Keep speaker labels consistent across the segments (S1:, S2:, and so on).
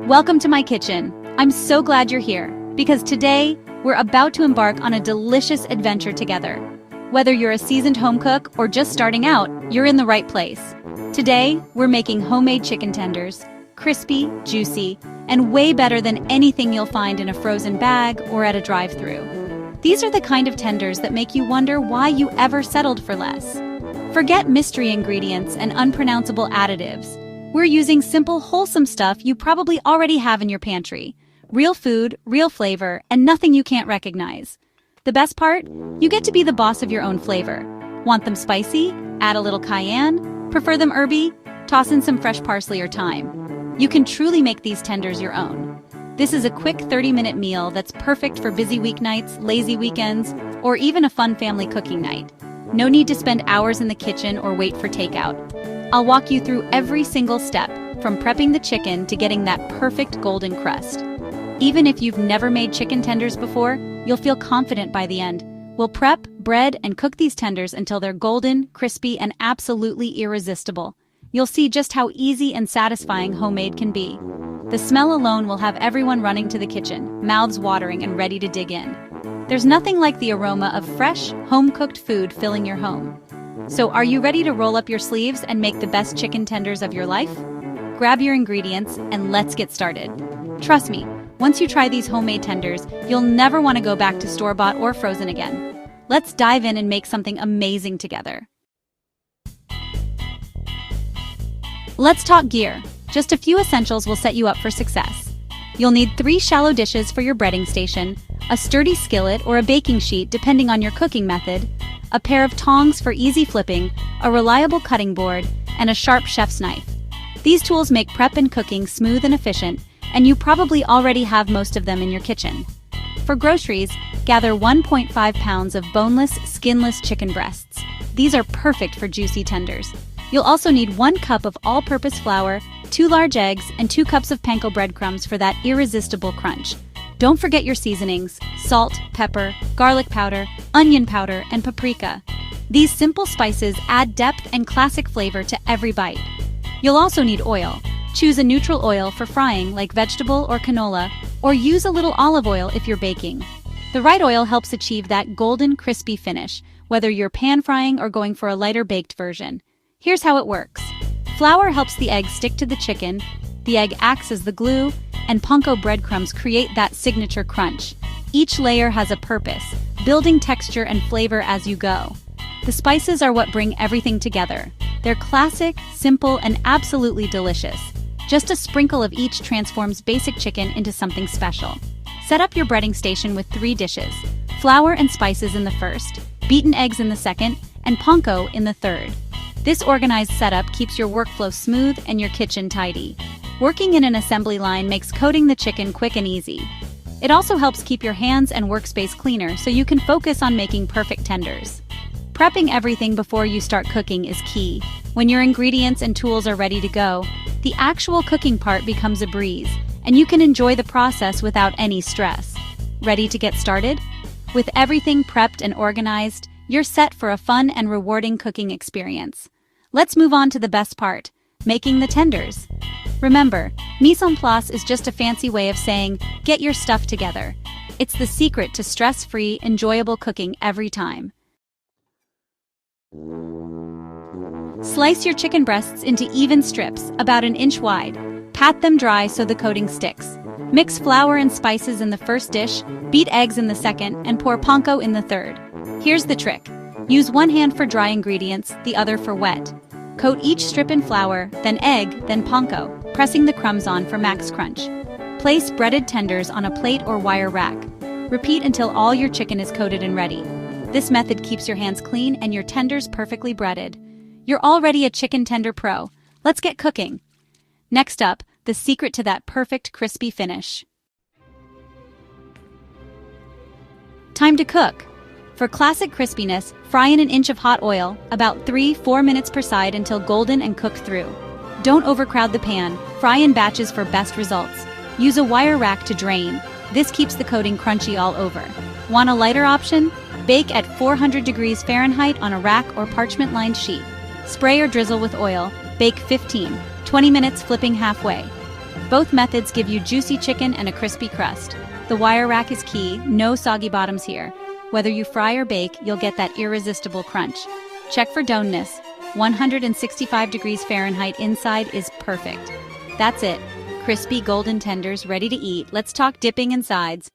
S1: Welcome to my kitchen. I'm so glad you're here, because today we're about to embark on a delicious adventure together. Whether you're a seasoned home cook or just starting out, you're in the right place. Today, we're making homemade chicken tenders, crispy, juicy, and way better than anything you'll find in a frozen bag or at a drive-thru. These are the kind of tenders that make you wonder why you ever settled for less. Forget mystery ingredients and unpronounceable additives. We're using simple, wholesome stuff you probably already have in your pantry. Real food, real flavor, and nothing you can't recognize. The best part? You get to be the boss of your own flavor. Want them spicy? Add a little cayenne? Prefer them herby? Toss in some fresh parsley or thyme. You can truly make these tenders your own. This is a quick 30-minute meal that's perfect for busy weeknights, lazy weekends, or even a fun family cooking night. No need to spend hours in the kitchen or wait for takeout. I'll walk you through every single step, from prepping the chicken to getting that perfect golden crust. Even if you've never made chicken tenders before, you'll feel confident by the end. We'll prep, bread, and cook these tenders until they're golden, crispy, and absolutely irresistible. You'll see just how easy and satisfying homemade can be. The smell alone will have everyone running to the kitchen, mouths watering and ready to dig in. There's nothing like the aroma of fresh, home-cooked food filling your home. So are you ready to roll up your sleeves and make the best chicken tenders of your life? Grab your ingredients and let's get started. Trust me, once you try these homemade tenders, you'll never want to go back to store-bought or frozen again. Let's dive in and make something amazing together. Let's talk gear. Just a few essentials will set you up for success. You'll need 3 shallow dishes for your breading station, a sturdy skillet or a baking sheet depending on your cooking method, a pair of tongs for easy flipping, a reliable cutting board, and a sharp chef's knife. These tools make prep and cooking smooth and efficient, and you probably already have most of them in your kitchen. For groceries, gather 1.5 pounds of boneless, skinless chicken breasts. These are perfect for juicy tenders. You'll also need 1 cup of all-purpose flour, 2 large eggs, and 2 cups of panko breadcrumbs for that irresistible crunch. Don't forget your seasonings: salt, pepper, garlic powder, onion powder, and paprika. These simple spices add depth and classic flavor to every bite. You'll also need oil. Choose a neutral oil for frying like vegetable or canola, or use a little olive oil if you're baking. The right oil helps achieve that golden, crispy finish, whether you're pan frying or going for a lighter baked version. Here's how it works. Flour helps the egg stick to the chicken, the egg acts as the glue, and panko breadcrumbs create that signature crunch. Each layer has a purpose, building texture and flavor as you go. The spices are what bring everything together. They're classic, simple, and absolutely delicious. Just a sprinkle of each transforms basic chicken into something special. Set up your breading station with 3 dishes: flour and spices in the first, beaten eggs in the second, and panko in the third. This organized setup keeps your workflow smooth and your kitchen tidy. Working in an assembly line makes coating the chicken quick and easy. It also helps keep your hands and workspace cleaner so you can focus on making perfect tenders. Prepping everything before you start cooking is key. When your ingredients and tools are ready to go, the actual cooking part becomes a breeze, and you can enjoy the process without any stress. Ready to get started? With everything prepped and organized, you're set for a fun and rewarding cooking experience. Let's move on to the best part: making the tenders. Remember, mise en place is just a fancy way of saying, get your stuff together. It's the secret to stress-free, enjoyable cooking every time. Slice your chicken breasts into even strips, about 1 inch wide. Pat them dry so the coating sticks. Mix flour and spices in the first dish, beat eggs in the second, and pour panko in the third. Here's the trick. Use 1 hand for dry ingredients, the other for wet. Coat each strip in flour, then egg, then panko, pressing the crumbs on for max crunch. Place breaded tenders on a plate or wire rack. Repeat until all your chicken is coated and ready. This method keeps your hands clean and your tenders perfectly breaded. You're already a chicken tender pro. Let's get cooking. Next up, the secret to that perfect crispy finish. Time to cook. For classic crispiness, fry in 1 inch of hot oil, about 3-4 minutes per side until golden and cook through. Don't overcrowd the pan, fry in batches for best results. Use a wire rack to drain. This keeps the coating crunchy all over. Want a lighter option? Bake at 400 degrees Fahrenheit on a rack or parchment-lined sheet. Spray or drizzle with oil, bake 15-20 20 minutes flipping halfway. Both methods give you juicy chicken and a crispy crust. The wire rack is key, no soggy bottoms here. Whether you fry or bake, you'll get that irresistible crunch. Check for doneness. 165 degrees Fahrenheit inside is perfect. That's it. Crispy golden tenders ready to eat. Let's talk dipping and sides.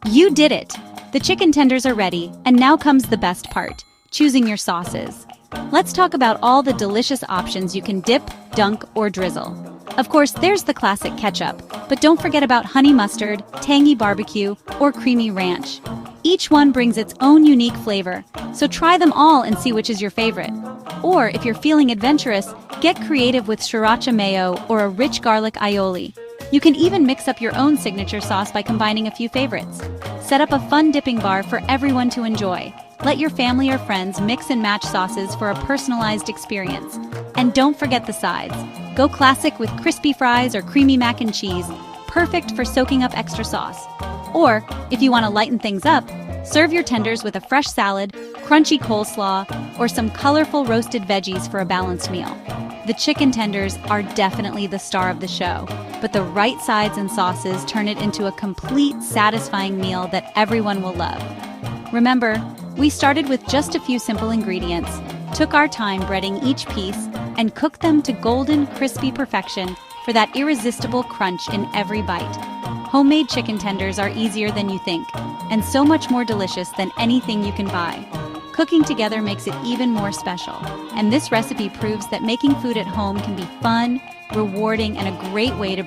S1: You did it! The chicken tenders are ready, and now comes the best part, choosing your sauces. Let's talk about all the delicious options you can dip, dunk, or drizzle. Of course, there's the classic ketchup, but don't forget about honey mustard, tangy barbecue, or creamy ranch. Each one brings its own unique flavor, so try them all and see which is your favorite. Or if you're feeling adventurous, get creative with sriracha mayo or a rich garlic aioli. You can even mix up your own signature sauce by combining a few favorites. Set up a fun dipping bar for everyone to enjoy. Let your family or friends mix and match sauces for a personalized experience. And don't forget the sides. Go classic with crispy fries or creamy mac and cheese, perfect for soaking up extra sauce. Or, if you want to lighten things up, serve your tenders with a fresh salad, crunchy coleslaw, or some colorful roasted veggies for a balanced meal. The chicken tenders are definitely the star of the show, but the right sides and sauces turn it into a complete, satisfying meal that everyone will love. Remember, we started with just a few simple ingredients, took our time breading each piece, and cooked them to golden, crispy perfection for that irresistible crunch in every bite. Homemade chicken tenders are easier than you think, and so much more delicious than anything you can buy. Cooking together makes it even more special, and this recipe proves that making food at home can be fun, rewarding, and a great way to bring